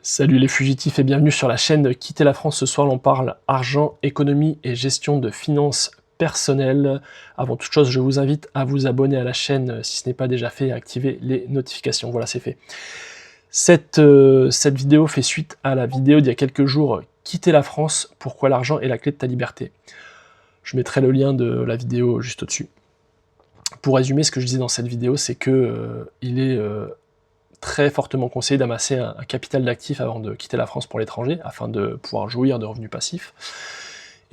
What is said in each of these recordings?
Salut les fugitifs et bienvenue sur la chaîne Quitter la France. Ce soir, on parle argent, économie et gestion de finances personnelles. Avant toute chose, je vous invite à vous abonner à la chaîne si ce n'est pas déjà fait et à activer les notifications. Voilà, c'est fait. Cette vidéo fait suite à la vidéo d'il y a quelques jours, Quitter la France, pourquoi l'argent est la clé de ta liberté. Je mettrai le lien de la vidéo juste au-dessus. Pour résumer, ce que je disais dans cette vidéo, c'est que il est très fortement conseillé d'amasser un capital d'actifs avant de quitter la France pour l'étranger, afin de pouvoir jouir de revenus passifs.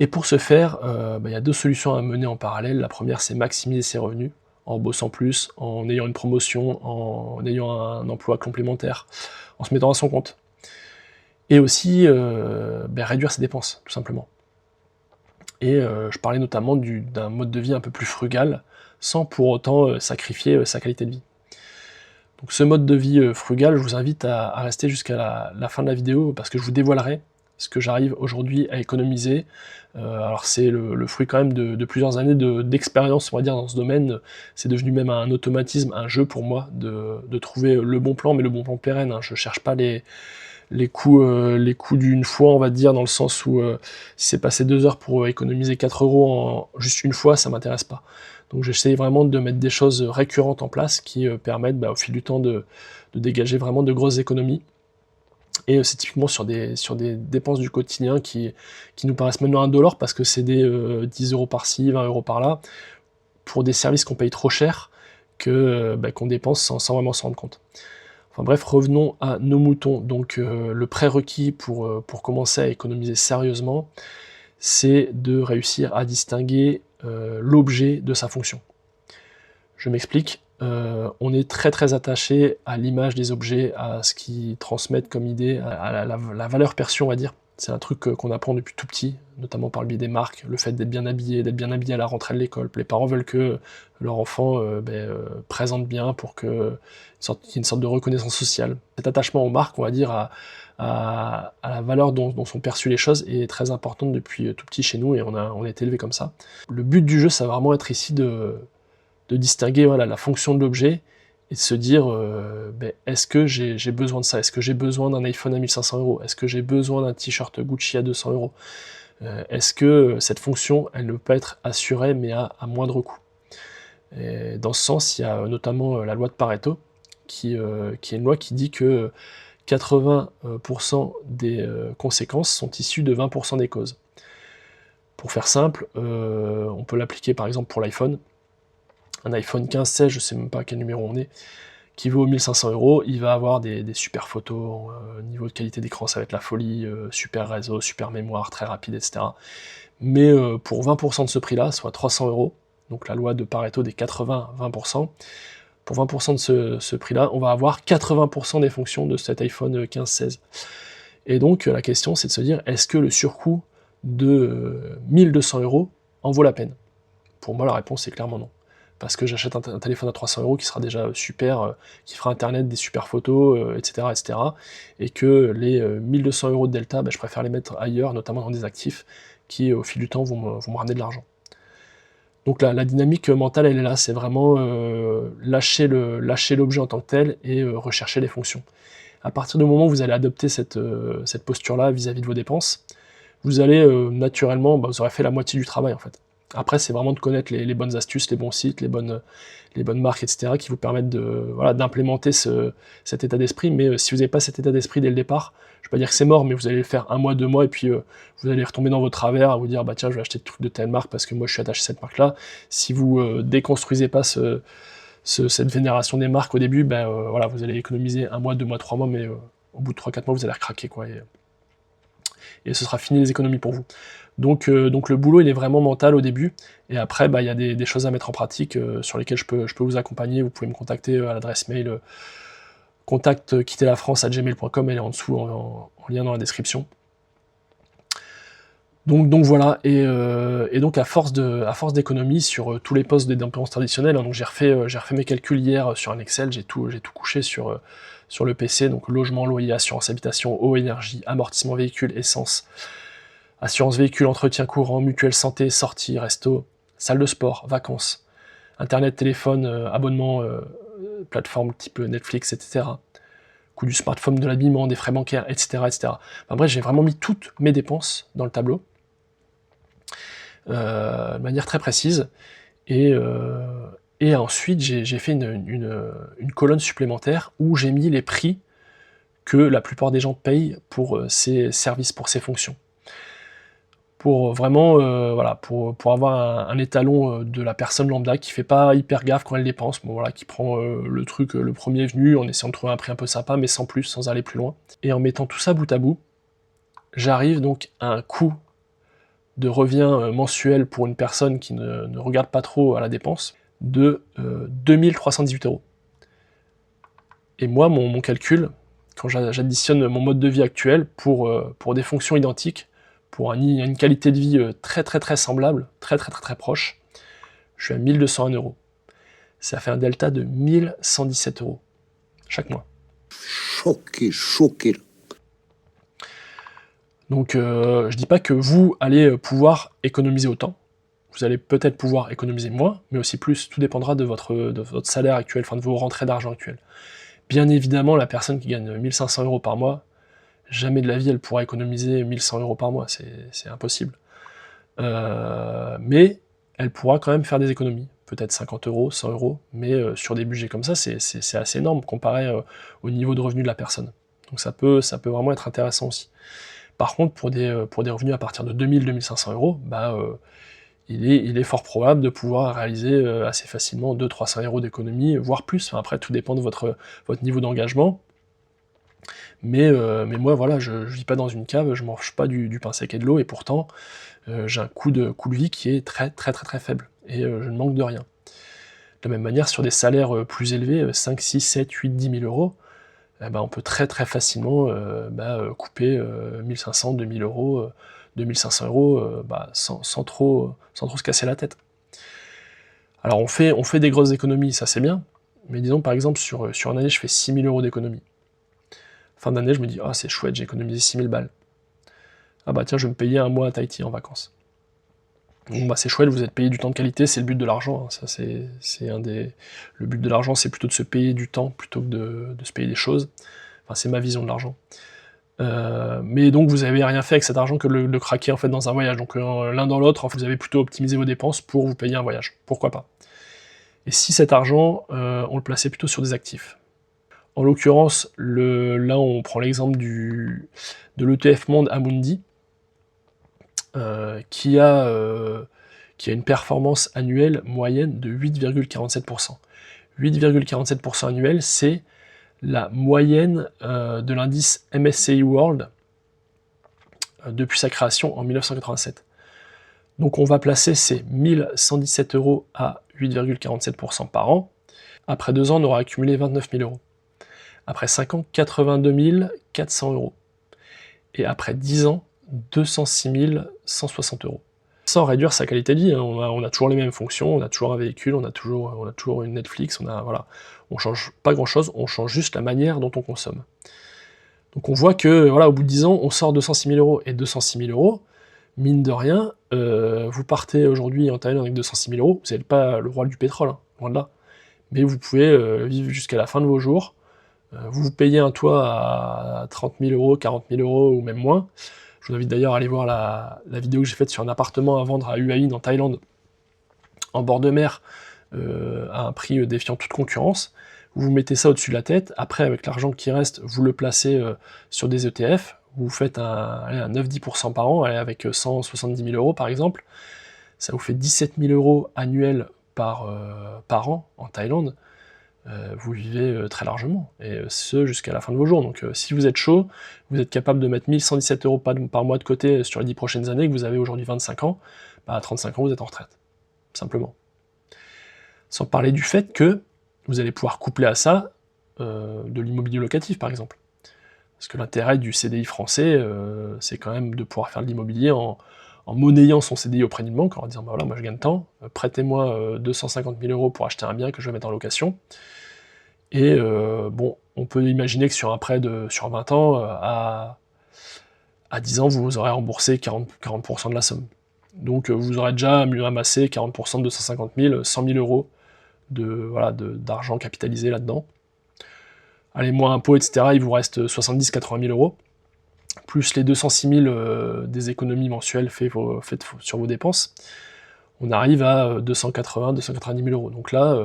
Et pour ce faire, il y a deux solutions à mener en parallèle. La première, c'est maximiser ses revenus, en bossant plus, en ayant une promotion, en ayant un emploi complémentaire, en se mettant à son compte. Et aussi, réduire ses dépenses, tout simplement. Et je parlais notamment d'un mode de vie un peu plus frugal, sans pour autant sacrifier sa qualité de vie. Donc ce mode de vie frugal, je vous invite à rester jusqu'à la fin de la vidéo parce que je vous dévoilerai ce que j'arrive aujourd'hui à économiser. Alors c'est le fruit quand même de plusieurs années d'expérience, on va dire, dans ce domaine. C'est devenu même un automatisme, un jeu pour moi, de trouver le bon plan, mais le bon plan pérenne, hein. Je cherche pas les coûts d'une fois, on va dire, dans le sens où si c'est passé 2 heures pour économiser 4 € en juste une fois, ça m'intéresse pas. Donc j'essaye vraiment de mettre des choses récurrentes en place qui permettent au fil du temps de dégager vraiment de grosses économies. Et c'est typiquement sur des dépenses du quotidien qui nous paraissent maintenant indolores parce que c'est des 10 € par-ci, 20 € par-là, pour des services qu'on paye trop cher qu'on dépense sans vraiment s'en rendre compte. Enfin bref, revenons à nos moutons. Donc le prérequis pour commencer à économiser sérieusement, c'est de réussir à distinguer l'objet de sa fonction. Je m'explique, on est très attaché à l'image des objets, à ce qu'ils transmettent comme idée, à la valeur perçue, on va dire. C'est un truc qu'on apprend depuis tout petit, notamment par le biais des marques, le fait d'être bien habillé à la rentrée de l'école. Les parents veulent que leur enfant présente bien pour qu'il y ait une sorte de reconnaissance sociale. Cet attachement aux marques, on va dire, à la valeur dont sont perçues les choses est très importante depuis tout petit chez nous et on a été élevé comme ça. Le but du jeu, ça va vraiment être ici de distinguer la fonction de l'objet et de se dire est-ce que j'ai besoin de ça? Est-ce que j'ai besoin d'un iPhone à 1500 €? Est-ce que j'ai besoin d'un t-shirt Gucci à 200 €? Est-ce que cette fonction, elle ne peut pas être assurée mais à moindre coût? Et dans ce sens, il y a notamment la loi de Pareto, qui est une loi qui dit que 80% des conséquences sont issues de 20% des causes. Pour faire simple, on peut l'appliquer par exemple pour l'iPhone. Un iPhone 15-16, je sais même pas à quel numéro on est, qui vaut 1500 €, il va avoir des super photos, niveau de qualité d'écran ça va être la folie, super réseau, super mémoire, très rapide, etc. Mais pour 20% de ce prix-là, soit 300 €, donc la loi de Pareto des 80-20%, pour 20% de ce prix-là, on va avoir 80% des fonctions de cet iPhone 15-16. Et donc la question c'est de se dire, est-ce que le surcoût de 1200 € en vaut la peine? Pour moi la réponse est clairement non. Parce que j'achète un téléphone à 300 € qui sera déjà super, qui fera internet, des super photos, etc., et que les 1200 € de delta, je préfère les mettre ailleurs, notamment dans des actifs qui, au fil du temps, vont me ramener de l'argent. Donc la dynamique mentale, elle est là, c'est vraiment lâcher l'objet en tant que tel et rechercher les fonctions. À partir du moment où vous allez adopter cette posture-là vis-à-vis de vos dépenses, vous allez naturellement, vous aurez fait la moitié du travail en fait. Après, c'est vraiment de connaître les bonnes astuces, les bons sites, les bonnes marques, etc., qui vous permettent d'implémenter cet état d'esprit. Mais si vous n'avez pas cet état d'esprit dès le départ, je ne vais pas dire que c'est mort, mais vous allez le faire 1 mois, 2 mois, et puis vous allez retomber dans vos travers, à vous dire, tiens, je vais acheter des trucs de telle marque parce que moi je suis attaché à cette marque-là. Si vous déconstruisez pas cette vénération des marques au début, vous allez économiser 1 mois, 2 mois, 3 mois, mais au bout de 3-4 mois, vous allez recraquer, quoi. Et ce sera fini les économies pour vous. Donc le boulot, il est vraiment mental au début, et après, il y a des choses à mettre en pratique sur lesquelles je peux vous accompagner. Vous pouvez me contacter à l'adresse mail contact quitterlafrance@gmail.com, elle est en dessous, en lien dans la description. Donc voilà, et donc à force d'économie sur tous les postes des dépenses traditionnelles, donc j'ai refait mes calculs hier sur un Excel, j'ai tout couché sur le PC, donc logement, loyer, assurance habitation, eau, énergie, amortissement véhicule, essence, assurance véhicule, entretien courant, mutuelle santé, sortie, resto, salle de sport, vacances, internet, téléphone, abonnement, plateforme type Netflix, etc. coût du smartphone, de l'habillement, des frais bancaires, etc. etc. Enfin, bref, j'ai vraiment mis toutes mes dépenses dans le tableau, de manière très précise, et ensuite j'ai fait une colonne supplémentaire où j'ai mis les prix que la plupart des gens payent pour ces services, pour ces fonctions. Pour vraiment, voilà, pour avoir un étalon de la personne lambda qui fait pas hyper gaffe quand elle dépense, bon voilà, qui prend le truc le premier venu en essayant de trouver un prix un peu sympa, mais sans plus, sans aller plus loin. Et en mettant tout ça bout à bout, j'arrive donc à un coût de revient mensuel pour une personne qui ne regarde pas trop à la dépense de 2318 €. Et moi, mon calcul, quand j'additionne mon mode de vie actuel pour des fonctions identiques, pour une qualité de vie très semblable, très proche, je suis à 1201 €. Ça fait un delta de 1117 € chaque mois. Choqué. Donc je dis pas que vous allez pouvoir économiser autant, vous allez peut-être pouvoir économiser moins, mais aussi plus, tout dépendra de votre salaire actuel, enfin de vos rentrées d'argent actuelles. Bien évidemment, la personne qui gagne 1500 € par mois, jamais de la vie elle pourra économiser 1100 € par mois, c'est impossible. Mais elle pourra quand même faire des économies, peut-être 50 €, 100 €, mais sur des budgets comme ça, c'est assez énorme comparé au niveau de revenu de la personne. Donc ça peut vraiment être intéressant aussi. Par contre, pour des revenus à partir de 2000-2500 €, bah, il est fort probable de pouvoir réaliser assez facilement 200-300 € d'économie, voire plus. Enfin, après, tout dépend de votre niveau d'engagement. Mais moi, voilà, je vis pas dans une cave, je mange pas du pain sec et de l'eau, et pourtant, j'ai un coût de vie qui est très faible, et je ne manque de rien. De la même manière, sur des salaires plus élevés, 5, 6, 7, 8, 10 000 €, eh ben, on peut très facilement couper 1500, 2000 €, 2500 €, sans trop se casser la tête. Alors on fait des grosses économies, ça c'est bien, mais disons par exemple sur une année je fais 6 000 € d'économies. Fin d'année je me dis « Ah c'est chouette, j'ai économisé 6 000 balles. Ah bah tiens, je vais me payer un mois à Tahiti en vacances. » Bon bah c'est chouette, vous êtes payé du temps de qualité, c'est le but de l'argent, hein. Ça le but de l'argent, c'est plutôt de se payer du temps plutôt que de se payer des choses. Enfin c'est ma vision de l'argent. Mais donc vous avez rien fait avec cet argent que de le craquer en fait dans un voyage. Donc l'un dans l'autre, en fait, vous avez plutôt optimisé vos dépenses pour vous payer un voyage. Pourquoi pas? Et si cet argent, on le plaçait plutôt sur des actifs? En l'occurrence, là on prend l'exemple de l'ETF Monde Amundi, qui a une performance annuelle moyenne de 8,47%. 8,47% annuel, c'est la moyenne de l'indice MSCI World depuis sa création en 1987. Donc on va placer ces 1117 € à 8,47% par an. Après 2 ans, on aura accumulé 29 000 €. Après 5 ans, 82 400 €. Et après 10 ans, 206 160 €. Sans réduire sa qualité de vie, hein. On a toujours les mêmes fonctions, on a toujours un véhicule, on a toujours une Netflix, voilà. On change pas grand chose, on change juste la manière dont on consomme. Donc on voit que, voilà, au bout de 10 ans, on sort 206 000 €, et 206 000 €, mine de rien, vous partez aujourd'hui en Thaïlande avec 206 000 €, vous n'êtes pas le roi du pétrole, hein, loin de là. Mais vous pouvez vivre jusqu'à la fin de vos jours, vous payez un toit à 30 000 €, 40 000 € ou même moins. Je vous invite d'ailleurs à aller voir la vidéo que j'ai faite sur un appartement à vendre à Hua Hin en Thaïlande, en bord de mer, à un prix défiant toute concurrence. Vous mettez ça au-dessus de la tête, après avec l'argent qui reste, vous le placez sur des ETF, vous faites un 9-10% par an, avec 170 000 € par exemple, ça vous fait 17 000 € annuels par an en Thaïlande. Vous vivez très largement, et ce jusqu'à la fin de vos jours. Donc si vous êtes chaud, vous êtes capable de mettre 1117 € par mois de côté sur les 10 prochaines années, que vous avez aujourd'hui 25 ans, à 35 ans vous êtes en retraite, simplement. Sans parler du fait que vous allez pouvoir coupler à ça de l'immobilier locatif par exemple. Parce que l'intérêt du CDI français, c'est quand même de pouvoir faire de l'immobilier en monnayant son CDI auprès d'une banque, en disant bah voilà, moi je gagne tant, prêtez-moi 250 000 € pour acheter un bien que je vais mettre en location. Et bon, on peut imaginer que sur un prêt sur 20 ans, à 10 ans, vous aurez remboursé 40% de la somme. Donc vous aurez déjà amassé 40% de 250 000, 100 000 € d'argent capitalisé là-dedans. allez, moins impôts, etc., il vous reste 70 000 à 80 000 euros, plus les 206 000 des économies mensuelles faites sur vos dépenses, on arrive à 280 000 euros. Donc là,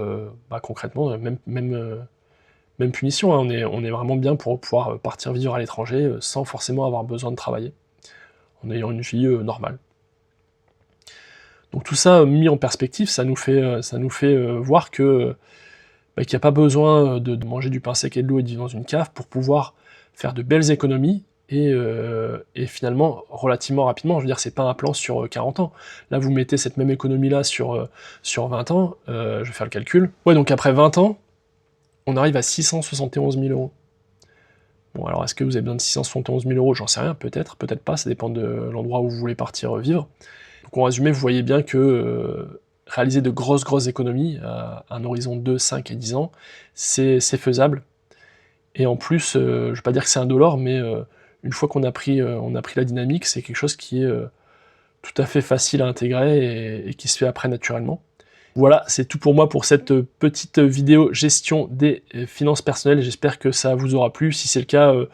concrètement, même punition, hein, on est vraiment bien pour pouvoir partir vivre à l'étranger sans forcément avoir besoin de travailler, en ayant une vie normale. Donc tout ça mis en perspective, ça nous fait voir que qu'il n'y a pas besoin de manger du pain sec et de l'eau et de vivre dans une cave pour pouvoir faire de belles économies, et finalement relativement rapidement. Je veux dire, c'est pas un plan sur 40 ans. Là, vous mettez cette même économie-là sur 20 ans, je vais faire le calcul. Ouais, donc après 20 ans, on arrive à 671 000 euros. Bon, alors est-ce que vous avez besoin de 671 000 euros? J'en sais rien, peut-être pas, ça dépend de l'endroit où vous voulez partir vivre. Donc en résumé, vous voyez bien que réaliser de grosses économies à un horizon de 5 et 10 ans, c'est faisable. Et en plus, je ne vais pas dire que c'est indolore, mais une fois qu'on a pris la dynamique, c'est quelque chose qui est tout à fait facile à intégrer et qui se fait après naturellement. Voilà, c'est tout pour moi pour cette petite vidéo gestion des finances personnelles. J'espère que ça vous aura plu. Si c'est le cas, vous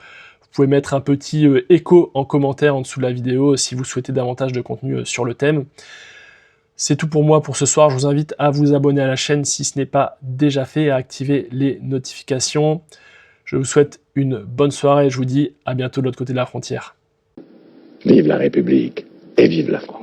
pouvez mettre un petit écho en commentaire en dessous de la vidéo si vous souhaitez davantage de contenu sur le thème. C'est tout pour moi pour ce soir. Je vous invite à vous abonner à la chaîne si ce n'est pas déjà fait et à activer les notifications. Je vous souhaite une bonne soirée et je vous dis à bientôt de l'autre côté de la frontière. Vive la République et vive la France.